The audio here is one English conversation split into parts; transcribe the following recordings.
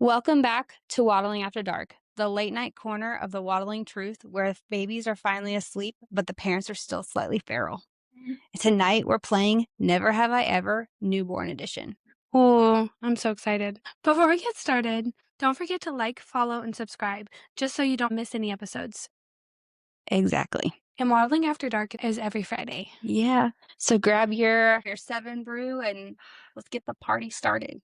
Welcome back to Waddling After Dark, the late night corner of the waddling truth where babies are finally asleep, but the parents are still slightly feral. Tonight we're playing Never Have I Ever Newborn Edition. Oh, I'm so excited. Before we get started, don't forget to like, follow, and subscribe, just so you don't miss any episodes. Exactly. And Waddling After Dark is every Friday. Yeah. So grab your 7 brew and let's get the party started.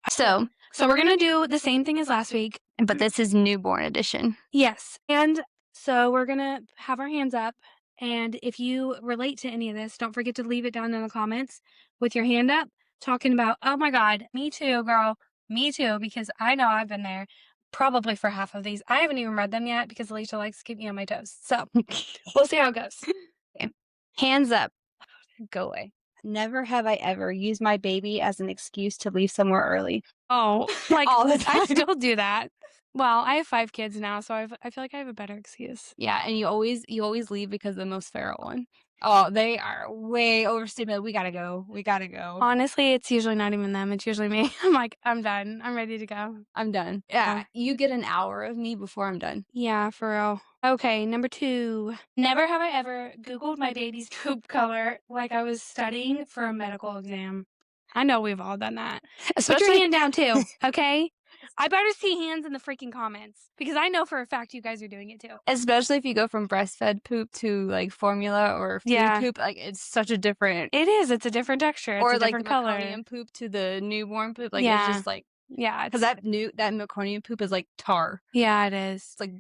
So we're going to do the same thing as last week. But this is Newborn Edition. Yes. And so we're going to have our hands up. And if you relate to any of this, don't forget to leave it down in the comments with your hand up, talking about, oh my God, me too, girl. Me too, because I know I've been there probably for half of these. I haven't even read them yet because Alicia likes to keep me on my toes. So we'll see how it goes. Okay. Hands up. Go away. Never have I ever used my baby as an excuse to leave somewhere early. Oh, like All the time. I still do that. Well, I have 5 kids now, so I feel like I have a better excuse. Yeah, and you always leave because the most feral one. Oh, they are way overstimulated. We gotta go. We gotta go. Honestly, it's usually not even them. It's usually me. I'm like, I'm done. I'm ready to go. I'm done. Yeah, you get an hour of me before I'm done. Yeah, for real. Okay, number 2. Never have I ever Googled my baby's poop color like I was studying for a medical exam. I know we've all done that. Put your hand down too, okay? I better see hands in the freaking comments because I know for a fact you guys are doing it too. Especially if you go from breastfed poop to like formula or food poop, like it's such a different. It is. It's a different texture. It's or a like different the color. meconium poop to the newborn poop, like it's just like because that meconium poop is like tar. Yeah, it is. It's like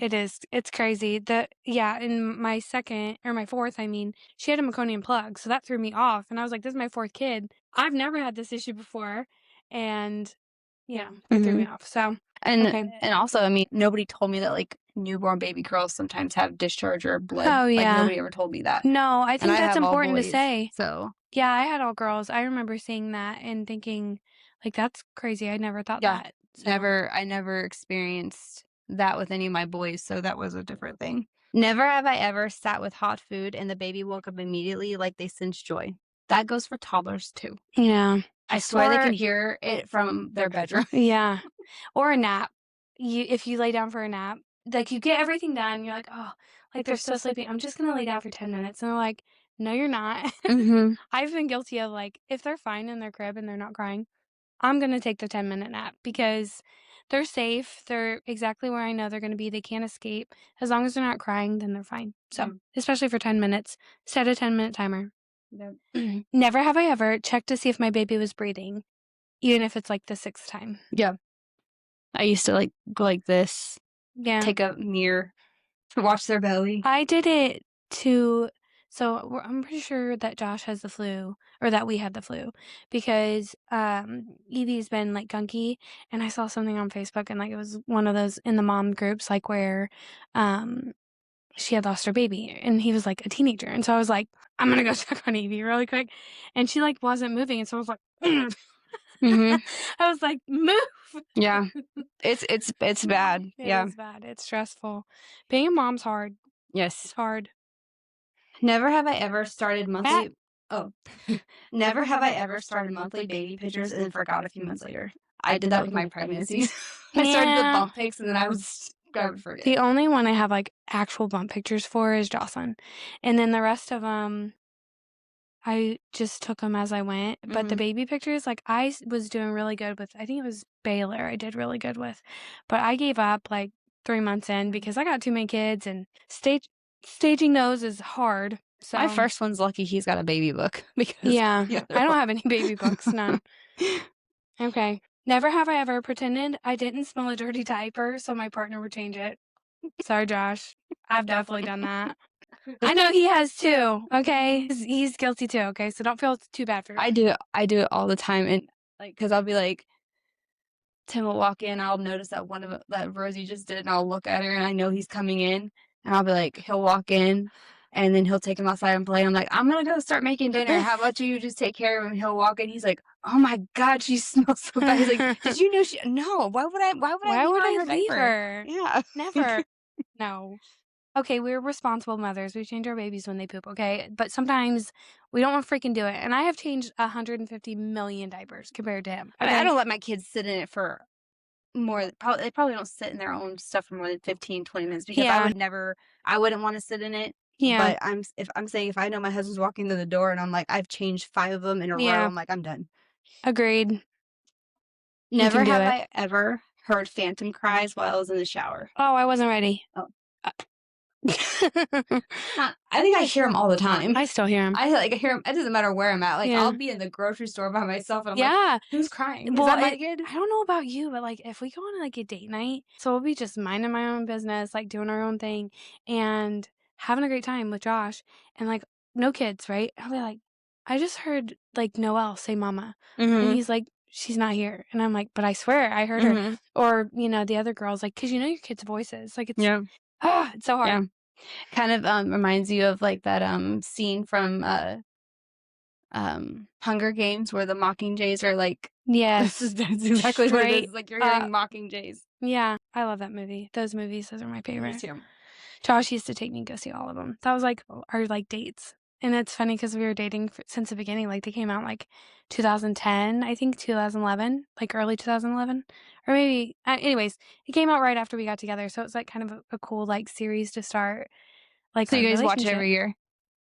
it is. It's crazy. In my fourth, she had a meconium plug, so that threw me off. And I was like, this is my 4th kid. I've never had this issue before, and it threw me off. So and also, I mean, nobody told me that like newborn baby girls sometimes have discharge or blood. Oh yeah, like nobody ever told me that. No, I think that's important to say. So yeah, I had all girls. I remember seeing that and thinking, like, that's crazy. I never thought that. So. I never experienced that with any of my boys, so that was a different thing. Never have I ever sat with hot food and the baby woke up immediately like they sensed joy. That goes for toddlers too. Yeah. I swear they can hear it from their bedroom. Yeah. Or a nap. If you lay down for a nap, like you get everything done, you're like, oh, like they're so sleepy. I'm just going to lay down for 10 minutes. And they're like, no, you're not. I've been guilty of like, if they're fine in their crib and they're not crying, I'm going to take the 10-minute nap because they're safe. They're exactly where I know they're going to be. They can't escape. As long as they're not crying, then they're fine. So, especially for 10 minutes, set a 10-minute timer. Never have I ever checked to see if my baby was breathing, even if it's like the 6th time. Yeah. I used to like go like this. Yeah. Take a mirror to watch their belly. I did it so I'm pretty sure that Josh has the flu, or that we had the flu, because Evie's been like gunky, and I saw something on Facebook, and like it was one of those in the mom groups, like where she had lost her baby, and he was like a teenager, and so I was like, I'm gonna go check on Evie really quick, and she like wasn't moving, and so I was like, I was like, move. Yeah, it's bad. It is bad. It's stressful. Being a mom's hard. Yes, it's hard. Never have I ever started monthly. Never have I ever started monthly baby pictures and then forgot a few months later. I did that with my pregnancies. I started the bump pics and then I would forget. The only one I have like actual bump pictures for is Jocelyn, and then the rest of them, I just took them as I went. But the baby pictures, like I was doing really good with. I think it was Baylor. I did really good with, but I gave up like 3 months in because I got too many kids and staging those is hard. So my first one's lucky he's got a baby book because I don't have any baby books, none. Okay. Never have I ever pretended I didn't smell a dirty diaper so my partner would change it. Sorry, Josh. I've definitely done that. I know he has too. Okay, he's guilty too. Okay, so don't feel too bad for him. I do it all the time, and like because I'll be like, Tim will walk in, I'll notice that one of that Rosie just did, and I'll look at her, and I know he's coming in, and I'll be like, he'll walk in, and then he'll take him outside and play. I'm like, I'm gonna go start making dinner. How about you just take care of him? He'll walk in. He's like, oh my God, she smells so bad. He's like, did you know she? No, why would I leave her? Yeah, never. No. Okay, we're responsible mothers. We change our babies when they poop, okay? But sometimes we don't want to freaking do it. And I have changed 150 million diapers compared to him. Okay? I don't let my kids sit in it for they probably don't sit in their own stuff for more than 15, 20 minutes because Yeah. I wouldn't wanna sit in it, Yeah. but if I'm saying if I know my husband's walking through the door and I'm like, I've changed 5 of them in a row, Yeah. I'm like, "I'm done." Agreed. You Never can do have it. I ever heard phantom cries while I was in the shower. Oh, I wasn't ready. Oh. Uh I think I hear them all the time. I still hear 'em. I hear them. It doesn't matter where I'm at, like, Yeah. I'll be in the grocery store by myself, and I'm like, Yeah. "Who's crying? Is Well, that my kid?" I don't know about you, but, like, if we go on, like, a date night, so we'll be just minding my own business, like, doing our own thing, and having a great time with Josh, and, like, no kids, right? I'll be like, "I just heard, like, Noelle say mama," and Mhm, he's like, "She's not here," and I'm like, "But I swear I heard her." mhm. Or, the other girls, like, 'cause you know your kids' voices, like, Yeah, it's so yeah. hard. Kind of, reminds you of, like, that, scene from, Hunger Games where the Mockingjays are, like Yes. that's exactly what it is, Straight it's like you're hearing up. Mockingjays. Yeah, I love that movie. Those movies, those are my Me favorite. too. Josh used to take me to go see all of them. That was, like, our, like, dates, and it's funny because we were dating since the beginning, like, they came out, like, 2010, I think 2011, like, early 2011, or maybe anyways, it came out right after we got together, so it was, like, kind of a cool, like, series to start, like, So our you guys watch it relationship. every year?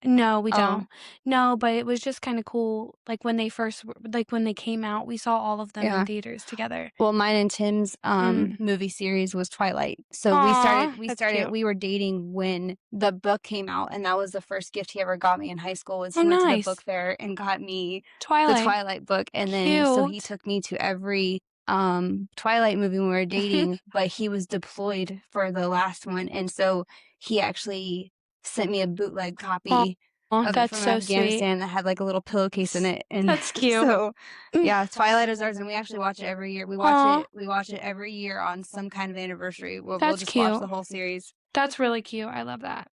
No, we Oh. don't. No, but it was just kinda cool, like, when they first like, when they came out, we saw all of them in Yeah. theaters together. Well, mine and Tim's, Mm. movie series was Twilight. So Aw, that's cute. we were dating when the book came out, and that was the first gift he ever got me in high school was Oh, he went to the book nice. fair and got me the Twilight. Twilight book, and then so he Cute. took me to every, Twilight movie when we were dating, but he was deployed for the last one, and so he actually sent me a bootleg copy Aw, of it that's from so sweet. Afghanistan that had, like, a little pillowcase in it, and That's cute. so Mm. yeah, Twilight is ours, and we actually watch it every year. Aw, We watch it every year on some kind of anniversary. We'll that's just watch cute. the whole series. That's really cute, I love that.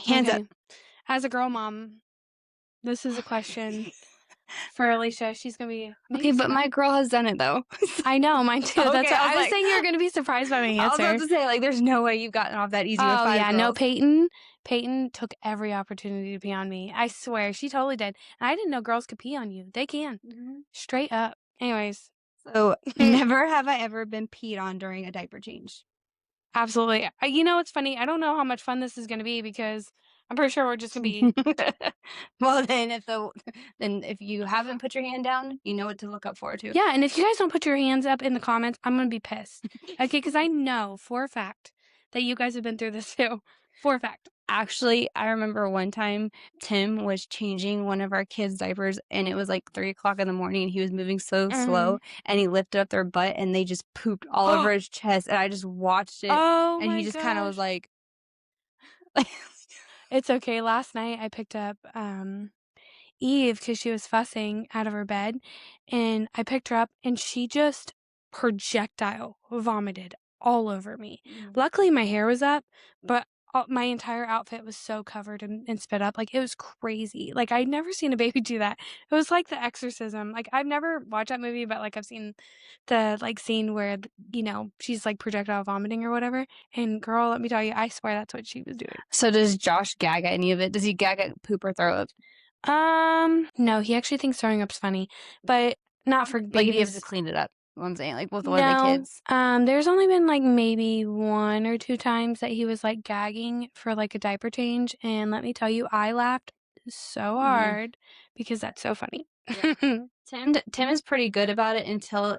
Hands up. Okay. As a girl mom, this is a question for Alicia. She's gonna be Okay, maybe but my surprised. girl has done it though. I know, mine too. That's Okay, what I was I was like saying you were gonna be surprised by my I was about answer. to say, like, there's no way you've gotten off that easy with Oh, 5 yeah, no, girls. Peyton took every opportunity to pee on me. I swear, she totally did. And I didn't know girls could pee on you. They can. Mhm. Straight up. Anyways. So, never have I ever been peed on during a diaper change. Absolutely. It's funny, I don't know how much fun this is gonna be because I'm pretty sure we're just gonna be Well, then if you haven't put your hand down, you know what to look up for too. Yeah, and if you guys don't put your hands up in the comments, I'm gonna be pissed. Okay, because I know for a fact that you guys have been through this too. For a fact. Actually, I remember one time Tim was changing one of our kids' diapers and it was like 3 o'clock in the morning and he was moving so slow Mhm. and he lifted up their butt and they just pooped all over his chest and I just watched it Oh and he my just kind of was gosh. like It's okay. Last night I picked up Eve because she was fussing out of her bed, and I picked her up, and she just projectile vomited all over me. Mm. Luckily, my hair was up, but my entire outfit was so covered and spit up. Like, it was crazy. Like, I'd never seen a baby do that. It was like The Exorcism. Like, I've never watched that movie, but, like, I've seen the, like, scene where, she's, like, projectile vomiting or whatever. And girl, let me tell you, I swear that's what she was doing. So does Josh gag at any of it? Does he gag at poop or throw up? No, he actually thinks throwing up's funny, but not for Like if you have to babies. clean it up, what I'm saying, like with one of the No, kids. there's only been, like, maybe 1 or 2 times that he was, like, gagging for, like, a diaper change, and let me tell you, I laughed so Mhm. hard because that's so funny. Yeah. Tim is pretty good about it until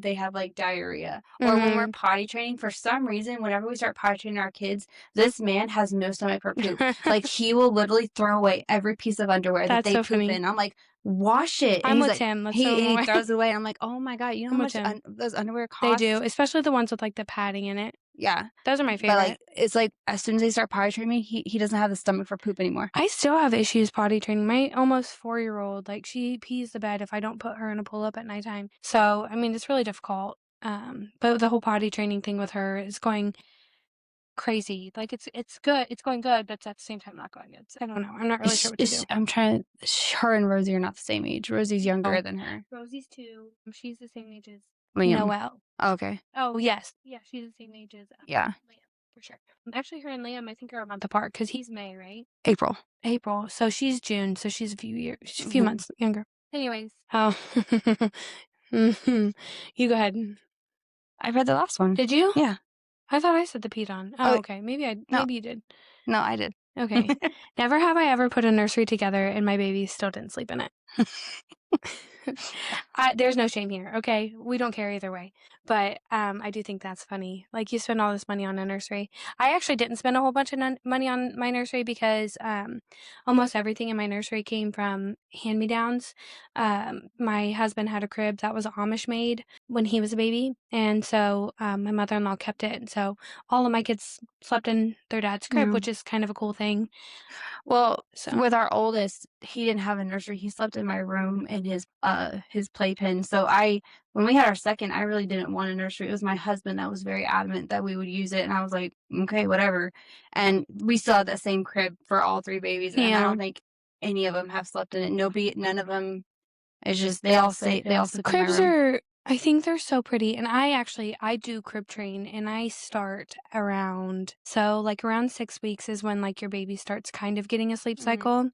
they have like diarrhea or when we're Mhm. potty training. For some reason, whenever we start potty training our kids, this man has no stomach for poop. Like he will literally throw away every piece of underwear that That's they so poop funny. in. I'm like, wash it, and I'm he's with like, Tim, let's throw 'em he away. throws it away. And I'm like, oh my god, you know I'm how with much Tim. those underwear They do, cost? especially the ones with, like, the padding in it. Yeah, Those are my but like favorite. it's like as soon as they start potty training me, he doesn't have the stomach for poop anymore. I still have issues potty training. My almost 4-year-old, like, she pees the bed if I don't put her in a pull-up at nighttime. So, I mean, it's really difficult. But the whole potty training thing with her is going crazy. Like, it's good. It's going good, but at the same time not going good. So, I don't know. I'm not really sure what to do. I'm trying. Her and Rosie are not the same age. Rosie's Oh, younger than her. Rosie's 2. She's the same age as Liam. Noelle. Oh, okay. Oh, yes. Yeah, she's the same age as Yeah. Liam, for sure. Actually, her and Liam, I think, are a month apart because he's May, right? April. April. So she's June, so she's a few Mhm. months younger. Anyways. Oh. Mhm. You go ahead. I read the last one. Did you? Yeah. I thought I said the peed on. Oh, Oh, okay. no. Maybe you did. No, I did. Okay. Never have I ever put a nursery together and my baby still didn't sleep in it. There's no shame here, okay? We don't care either way. But I do think that's funny. Like, you spend all this money on a nursery. I actually didn't spend a whole bunch of money on my nursery because almost everything in my nursery came from hand-me-downs. My husband had a crib that was Amish made when he was a baby, and so my mother-in-law kept it. And so all of my kids slept in their dad's crib, Yeah. which is kind of a cool thing. Well, So, with our oldest, he didn't have a nursery. He slept in my room in his playpen. So when we had our second, I really didn't want a nursery. It was my husband that was very adamant that we would use it, and I was like, okay, whatever. And we still had the same crib for all three babies, and I yeah. don't think any of them have slept in it. None of them. It's just they all sleep in my Cribs room. are I think they're so pretty, and I do crib train, and I start around like, around 6 weeks is when, like, your baby starts kind of getting a sleep Mhm. cycle.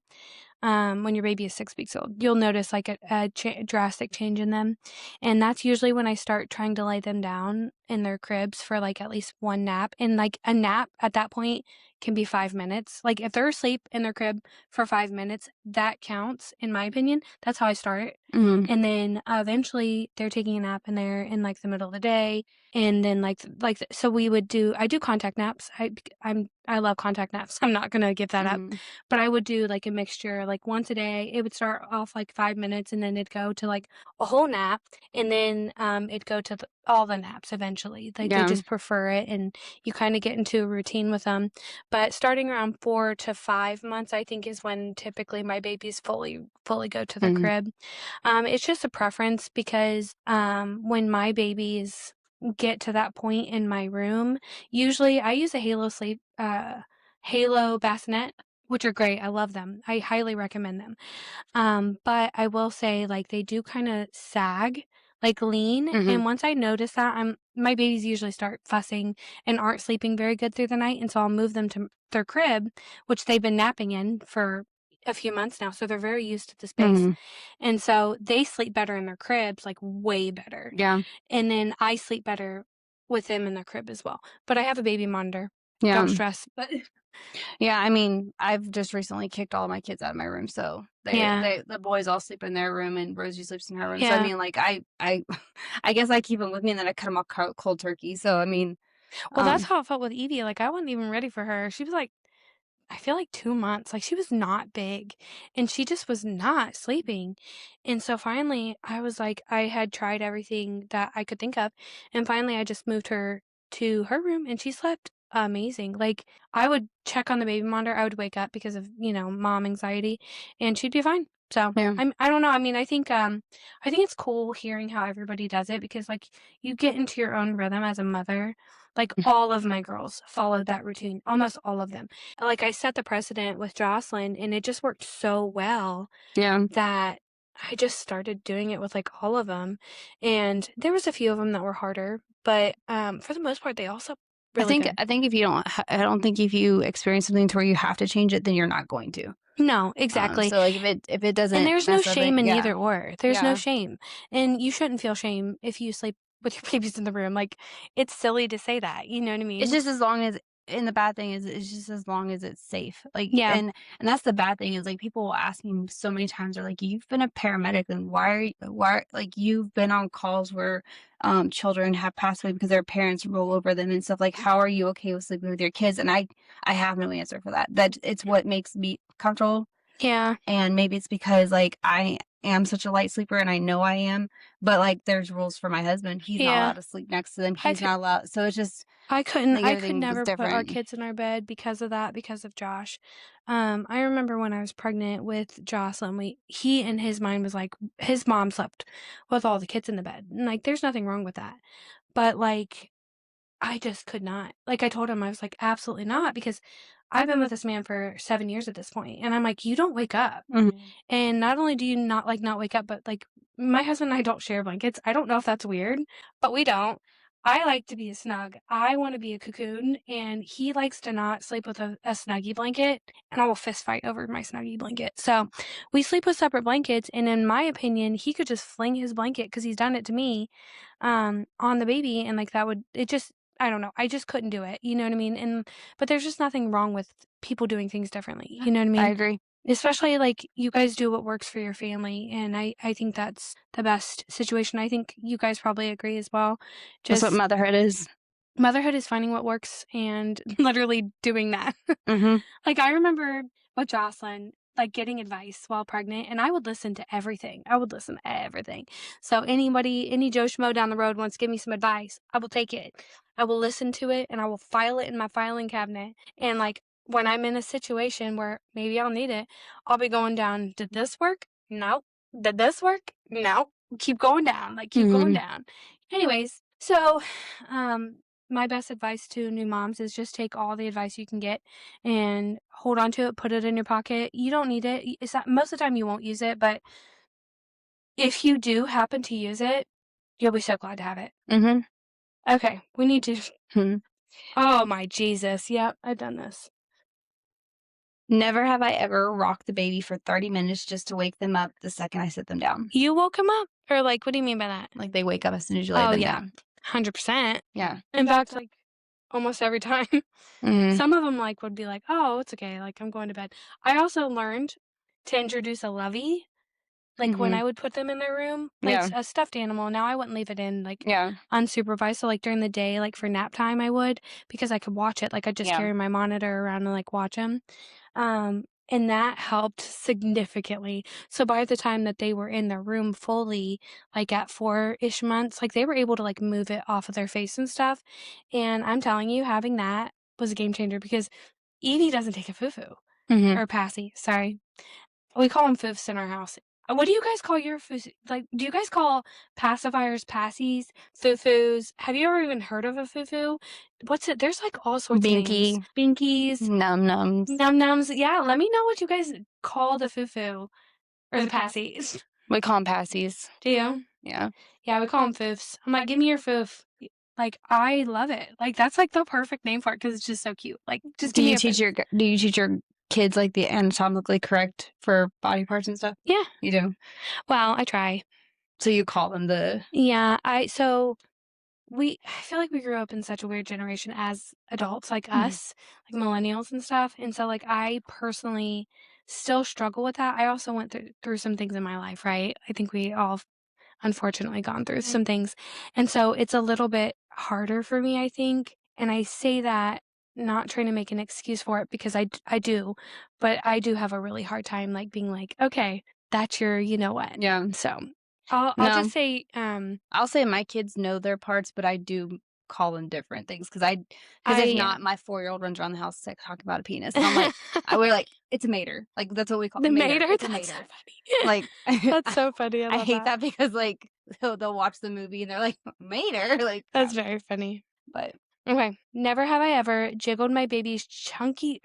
When your baby is 6 weeks old, you'll notice, like, a drastic change in them, and that's usually when I start trying to lay them down in their cribs for, like, at least 1 nap, and, like, a nap at that point can be 5 minutes. Like, if they're asleep in their crib for 5 minutes, that counts, in my opinion. That's how I start, Mhm. and then, eventually, they're taking a nap in there in, like, the middle of the day, and then, so I do contact naps. I love contact naps. I'm not gonna give that up. Mhm. But I would do, like, a mixture, like, once a day. It would start off, like, 5 minutes, and then it'd go to, like, a whole nap, and then, it'd go to all the naps eventually. Like, they Yeah. just prefer it, and you kinda get into a routine with them. But starting around 4 to 5 months, I think, is when typically my babies fully go to the Mhm. crib. It's just a preference because, when my babies get to that point in my room, usually I use a Halo bassinet, which are great. I love them. I highly recommend them. But I will say, like, they do kinda sag, like, lean, Mhm. and once I notice that, my babies usually start fussing and aren't sleeping very good through the night, and so I'll move them to their crib, which they've been napping in for a few months now, so they're very used to the space, Mhm. and so they sleep better in their cribs, like, way better, Yeah. and then I sleep better with them in their crib as well. But I have a baby monitor. Don't Yeah. stress, but Yeah, I mean, I've just recently kicked all my kids out of my room, so yeah, the boys all sleep in their room and Rosie sleeps in her room. So I yeah. mean, like I I guess I keep them with me and then I cut them off cold turkey. So I mean, Well, that's um, how it felt with Evie, like, I wasn't even ready for her. She was, like, I feel like 2 months, like, she was not big, and she just was not sleeping, and so finally, I was like I had tried everything that I could think of, and finally, I just moved her to her room, and she slept amazing. Like, I would check on the baby monitor, I would wake up because of, mom anxiety, and she'd be fine. So, yeah, I don't know, I mean, I think it's cool hearing how everybody does it because, like, you get into your own rhythm as a mother. Like, all of my girls followed that routine, almost all of them. Like, I set the precedent with Jocelyn, and it just worked so well yeah. that I just started doing it with, like, all of them, and there was a few of them that were harder, but, for the most part, they all slept really good. I think if you don't, I don't think if you experience something to where you have to change it, then you're not going to. No, exactly, So like if it and doesn't there's no mess up, then shame in yeah, either or. There's no yeah. shame, and you shouldn't feel shame if you sleep with your babies in the room, like, it's silly to say that, you know what I It's mean? just as long as and the bad thing is it's just as long as it's safe. Like Yeah, and that's the bad thing is like people will ask me so many times they're like, "You've been a paramedic and why like you've been on calls where children have passed away because their parents roll over them and stuff like how are you okay with sleeping with your kids?" And I have no answer for that. That it's what makes me comfortable yeah, and maybe it's because like I am such a light sleeper and I know I am, but like there's rules for my husband. He's not yeah. allowed to sleep next to them. I He's could not allowed. So it's just I think I could everything was never put our different. kids in our bed because of that, because of Josh. I remember when I was pregnant with Jocelyn, he in his mind was like, his mom slept with all the kids in the bed. And like, there's nothing wrong with that. But like, I just could not. Like, I told him, I was like, absolutely not, because I've been with this man for 7 years at this point, and I'm like, you don't wake up. Mhm. And not only do you not wake up, but like, my husband and I don't share blankets. I don't know if that's weird, but we don't. I like to be a snug. I wanna be a cocoon, and he likes to not sleep with a Snuggie blanket, and I will fist fight over my Snuggie blanket. So, we sleep with separate blankets, and in my opinion, he could just fling his blanket because he's done it to me, on the baby, and, like, that would it just I don't know, I just couldn't do it, you know what I mean? But there's just nothing wrong with people doing things differently, you know what I I mean? agree. Especially, like, you guys do what works for your family, and I think that's the best situation. I think you guys probably agree as well. That's what Just motherhood is. motherhood is finding what works and literally doing that. Mhm. Like, I remember with Jocelyn, like, getting advice while pregnant, and I would listen to everything. I would listen to everything. So any Joe Schmo down the road wants to give me some advice, I will take it. I will listen to it, and I will file it in my filing cabinet. And, like, when I'm in a situation where maybe I'll need it, I'll be going down, "Did this work? No. Did this work? No." Keep going down, like, keep going Mhm. down. Anyways, so, um, my best advice to new moms is just take all the advice you can get and hold on to it, put it in your pocket. You don't need it. It's not, most of the time you won't use it, but if you do happen to use it, you'll be so glad to have it. Mhm. Okay, we need to. Mhm. Oh my Jesus. Yep, I've done this. Never have I ever rocked the baby for 30 minutes just to wake them up the second I sit them down. You woke him up? Or like, what do you mean by that? Like, they wake up as soon as you lay Oh, them yeah, down. 100%. Yeah. In fact, like almost every time. Mhm. Some of them like would be like, oh, it's okay. Like, I'm going to bed. I also learned to introduce a lovey. Like, when Mhm. I would put them in their room, like, Yeah. a stuffed animal, now I wouldn't leave it in, like, Yeah. unsupervised, so, like, during the day, like, for nap time, I would, because I could watch it, like, I'd just Yeah. carry my monitor around and, like, watch him, and that helped significantly, so by the time that they were in their room fully, like, at 4-ish months, like, they were able to, like, move it off of their face and stuff, and I'm telling you, having that was a game changer because Evie doesn't take a foo-foo, Mhm. or passy, sorry. We call them foofs in our house. What do you guys call your foofs? Like, do you guys call pacifiers passies, foofus? Have you ever even heard of a foofoo? What's it? There's like all sorts of names. Binky. Binkies, Num nums. num nums. Yeah, let me know what you guys call the foofoo or the passies. We call them passies. Do you? Yeah. Yeah, we call them foofs. I'm like, give me your foof. Like, I love it. Like, that's like the perfect name for it because it's just so cute. Like, just Do give me you a teach foof. your kids, like, the anatomically correct for body parts and stuff? Yeah. You do? Well, I try. So you call them the Yeah. I feel like we grew up in such a weird generation as adults, like Mhm. us, like millennials and stuff, and so, like, I personally still struggle with that. I also went through some things in my life, right? I think we all unfortunately gone through Mhm. some things, and so it's a little bit harder for me, I think, and I say that not trying to make an excuse for it because I do, but I do have a really hard time, like, being like, "Okay, that's your you know what." Yeah. So, I'll just No. say, I'll say my kids know their parts, but I do call them different things because if I, not, my 4-year-old runs around the house like talking about a penis, and I'm like, we're like, it's a mater, like that's what we call The mater. mater? It's a That's so mater. funny. Like That's so funny, I I love hate that. that because like they'll watch the movie and they're like mater, like That's crap. very funny. But Okay, never have I ever jiggled my baby's chubby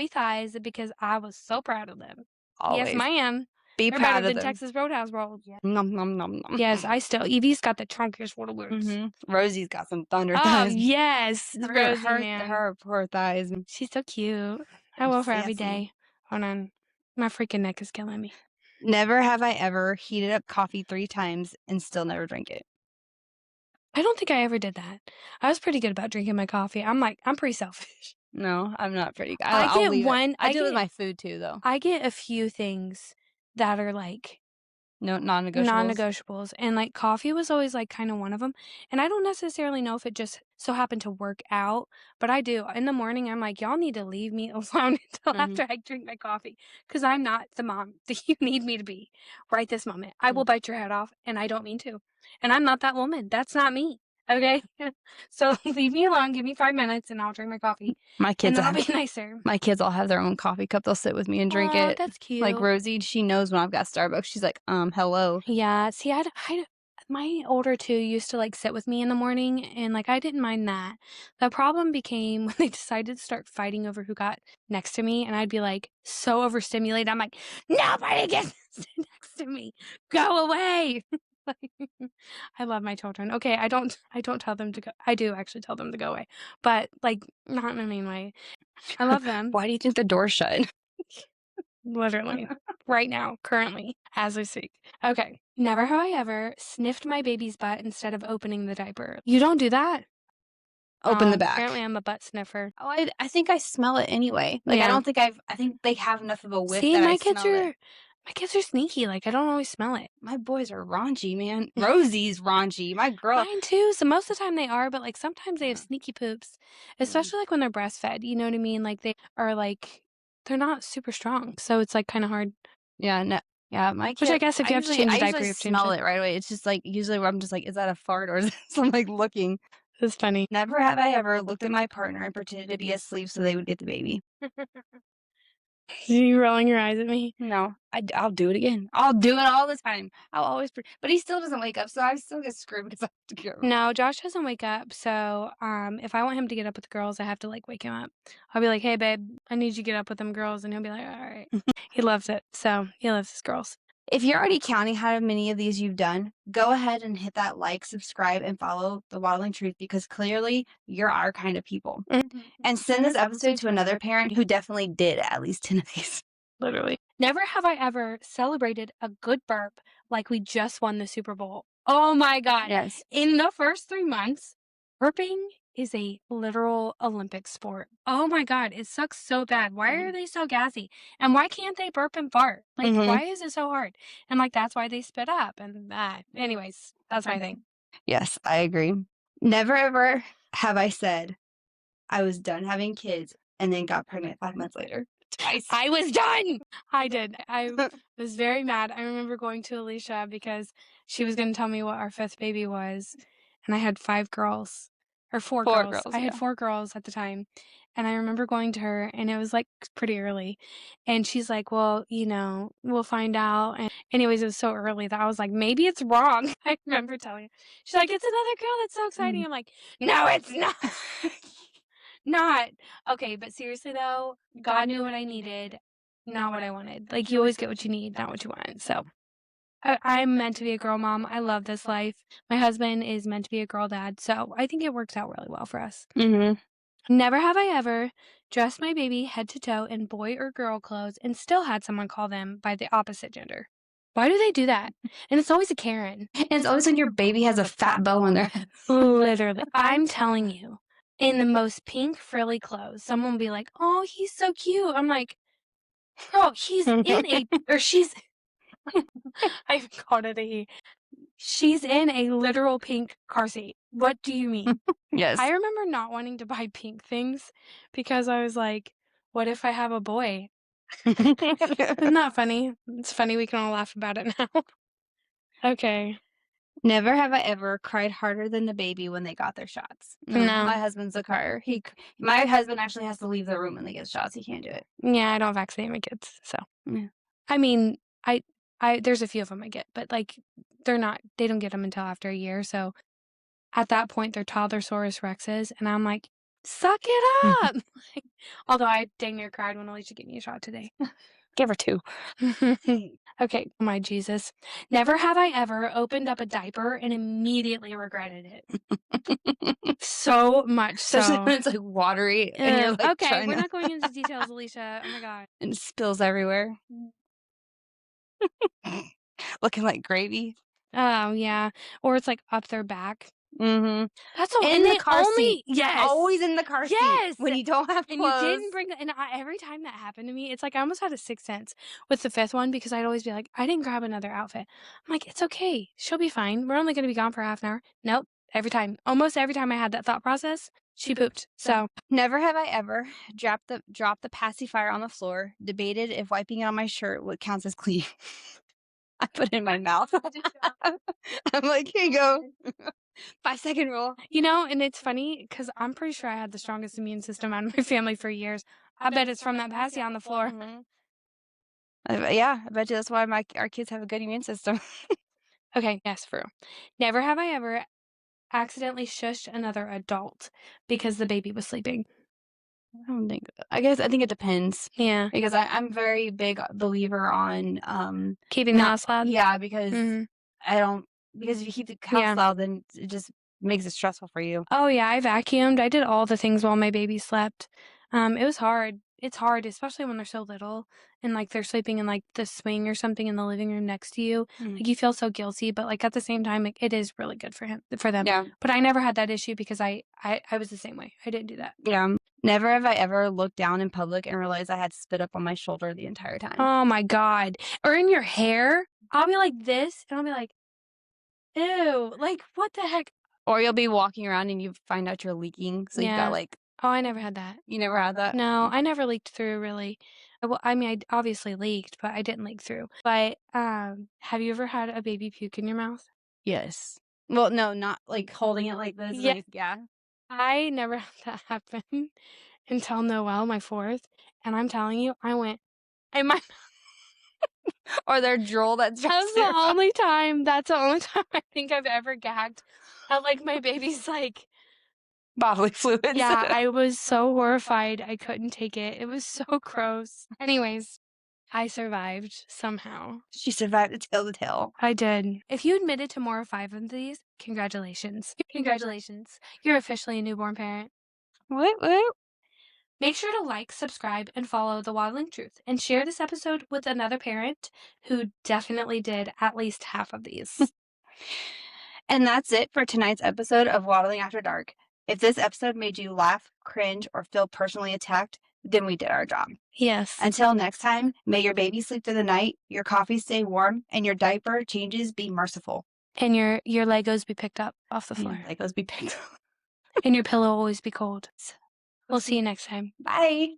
thighs because I was so proud of them. Yes, always ma'am. be They're better proud of than them. Texas Roadhouse rolls. Nom nom nom nom. Yes, Evie's got the chunkiest little boots. Rosie's got some thunder Oh, thighs. yes, Her Rosie, her man. her poor thighs. She's so cute. I They're love her every sassy. day. Hold on. My freaking neck is killing me. Never have I ever heated up coffee 3 times and still never drank it. I don't think I ever did that. I was pretty good about drinking my coffee. I'm pretty selfish. No, I'm not pretty good. I I'll get leave it. one I do it with my food too, though. I get a few things that are, like, No non-negotiables. non-negotiables, and, like, coffee was always, like, kinda one of them. And I don't necessarily know if it just so happened to work out, but I do. In the morning, I'm like, "Y'all need to leave me alone until Mhm. after I drink my coffee, because 'cause I'm not the mom that you need me to be right this moment. I will Mm. bite your head off, and I don't mean to, and I'm not that woman. That's not me, okay? So leave me alone, give me 5 minutes, and I'll drink my coffee, My and kids then I'll have be nicer." my kids all have their own coffee cup. They'll sit with me and drink Oh, it. that's Like cute. Rosie, she knows when I've got Starbucks. She's like, hello." Yeah, see, my older 2 used to, like, sit with me in the morning, and, like, I didn't mind that. The problem became when they decided to start fighting over who got next to me, and I'd be, like, so overstimulated, I'm like, "Nobody gets to sit next to me. Go away." I love my children. Okay, I don't tell them to go. I do actually tell them to go away, but, like, not in a mean way. I love them, Why do you think the door's shut? literally, right now, currently, as we speak. Okay, never have I ever sniffed my baby's butt instead of opening the diaper. You don't do that? Open the Apparently back. I'm a butt sniffer. Oh, I think I smell it anyway. Like, Yeah. I think they have enough of a whiff See, that I smell it. my kids are sneaky, like, I don't always smell it. My boys are raunchy, man. Rosie's raunchy. My girl. Mine too, so most of the time they are, but, like, sometimes they have Yeah. sneaky poops, Mm. especially, like, when they're breastfed, you know what I mean? Like, they are, like they're not super strong, so it's, like, kinda hard. Yeah, no, yeah, my Which I kid, guess if you have to change I a diaper, usually you have to change smell it. it right away. It's just like usually where I'm just like, is that a fart or is so I'm like looking. It's funny. Never have I ever looked at my partner and pretended to be asleep so they would get the baby. You rolling your eyes at me? No, I'll do it again. I'll do it all the time. I'll always, but he still doesn't wake up, so I still get screwed because I have to go. No, Josh doesn't wake up, so, if I want him to get up with the girls, I have to, like, wake him up. I'll be like, "Hey, babe, I need you to get up with them girls," and he'll be like, "Alright." He loves it, so he loves his girls. If you're already counting how many of these you've done, go ahead and hit that like, subscribe, and follow the Waddling Truth because clearly you're our kind of people. And send this episode to another parent who definitely did at least 10 of these. Literally. Never have I ever celebrated a good burp like we just won the Super Bowl. Oh my God. Yes. In the first 3 months, burping is a literal Olympic sport. Oh my God. It sucks so bad. Why are they so gassy? And why can't they burp and fart? Like, Mhm. why is it so hard? And, like, that's why they spit up. And anyways, that's my thing. Yes, I agree. Never ever have I said I was done having kids and then got pregnant 5 months later. Twice. I was done. I did. I was very mad. I remember going to Alicia because she was going to tell me what our 5th baby was, and I had 5 girls or 4 4 girls. girls, I had yeah. 4 girls at the time, and I remember going to her, and it was, like, pretty early, and she's like, "Well, we'll find out," and anyways, it was so early that I was like, "Maybe it's wrong." I remember telling her. She's like, "It's another girl. That's so exciting." I'm like, "No, it's not." Not. Okay, but seriously though, God knew what I needed, not what I wanted. Like, you always get what you need, not what you want. So, I'm meant to be a girl mom. I love this life. My husband is meant to be a girl dad. So, I think it works out really well for us. Mhm. Never have I ever dressed my baby head to toe in boy or girl clothes and still had someone call them by the opposite gender. Why do they do that? And it's always a Karen. And it's always when your baby has a fat bow on their head. Literally. I'm telling you, in the most pink frilly clothes, someone will be like, "Oh, he's so cute." I'm like, "Girl, he's in a or she's" I called it a he. "She's in a literal pink car seat. What do you mean?" Yes. I remember not wanting to buy pink things because I was like, "What if I have a boy?" Isn't that funny? It's funny we can all laugh about it now. Okay. Never have I ever cried harder than the baby when they got their shots. No, No. my husband's a crier. My husband actually has to leave the room when they get shots. He can't do it. Yeah, I don't vaccinate my kids, so. Yeah. I mean, I there's a few of them I get, but, like, they don't get them until after a year, so at that point, they're toddlersaurus rexes, and I'm like, "Suck it up!" Like, although I dang near cried when Alicia gave me a shot today. Give her 2. Okay, my Jesus. Never have I ever opened up a diaper and immediately regretted it. So much Especially so. when it's, like, watery and you're, like, Okay, trying we're to not going into details, Alicia. Oh my god. and it spills everywhere. Looking like gravy. Oh, yeah. Or it's, like, up their back. Mhm. That's all, In and the they car seat. yes. Always in the car seat Yes! when you don't have And you clothes. didn't bring the and every time that happened to me, it's like I almost had a sixth sense with the 5th one because I'd always be like, "I didn't grab another outfit." I'm like, "It's okay. She'll be fine. We're only gonna be gone for half an hour." Nope. Every time. Almost every time I had that thought process, she pooped. So, Never have I ever dropped the pacifier on the floor, debated if wiping it on my shirt would counts as clean. I put it in my mouth. I'm like, "Here you go." 5-second rule. and it's funny because I'm pretty sure I had the strongest immune system out of my family for years. I bet it's from that passy on the floor. Mhm. Yeah, I bet you that's why our kids have a good immune system. Okay, yes, for real. Never have I ever accidentally shushed another adult because the baby was sleeping. I think it depends Yeah. because I'm very big believer on Keeping the not house loud? yeah, because Mhm. I don't because if you keep the house loud, then it just makes it stressful for you. Oh, yeah, I vacuumed. I did all the things while my baby slept. It was hard. It's hard, especially when they're so little and, like, they're sleeping in, like, the swing or something in the living room next to you. Like, you feel so guilty, but, like, at the same time, it is really good for them. Yeah. But I never had that issue because I was the same way. I didn't do that. Yeah. Never have I ever looked down in public and realized I had spit up on my shoulder the entire time. Oh my god. Or in your hair. I'll be like this, and I'll be like, "Ew, like, what the heck?" Or you'll be walking around and you find out you're leaking, so you've got, Yeah. like Oh, I never had that. you never had that? No, I never leaked through really. Well, I mean, I obviously leaked, but I didn't leak through. But, have you ever had a baby puke in your mouth? Yes. Well, no, not, like, holding it like this, Yeah. like yeah. I never had that happen until Noelle, my 4th, and I'm telling you, I went in my Or their drool that drops their that's the only time I think I've ever gagged at, like, my baby's, like bodily fluids. yeah, I was so horrified, I couldn't take it. It was so gross. Anyways, I survived somehow. She survived to tell the tale. I did. If you admitted to more of 5 of these, congratulations. Congratulations. You're officially a newborn parent. Woot woot. Make sure to like, subscribe, and follow The Waddling Truth, and share this episode with another parent who definitely did at least half of these. And that's it for tonight's episode of Waddling After Dark. If this episode made you laugh, cringe, or feel personally attacked, then we did our job. Yes. Until next time, may your baby sleep through the night, your coffee stay warm, and your diaper changes be merciful. And your Legos be picked up off the And your floor. Legos be picked up. And your pillow always be cold. We'll see you next time. Bye.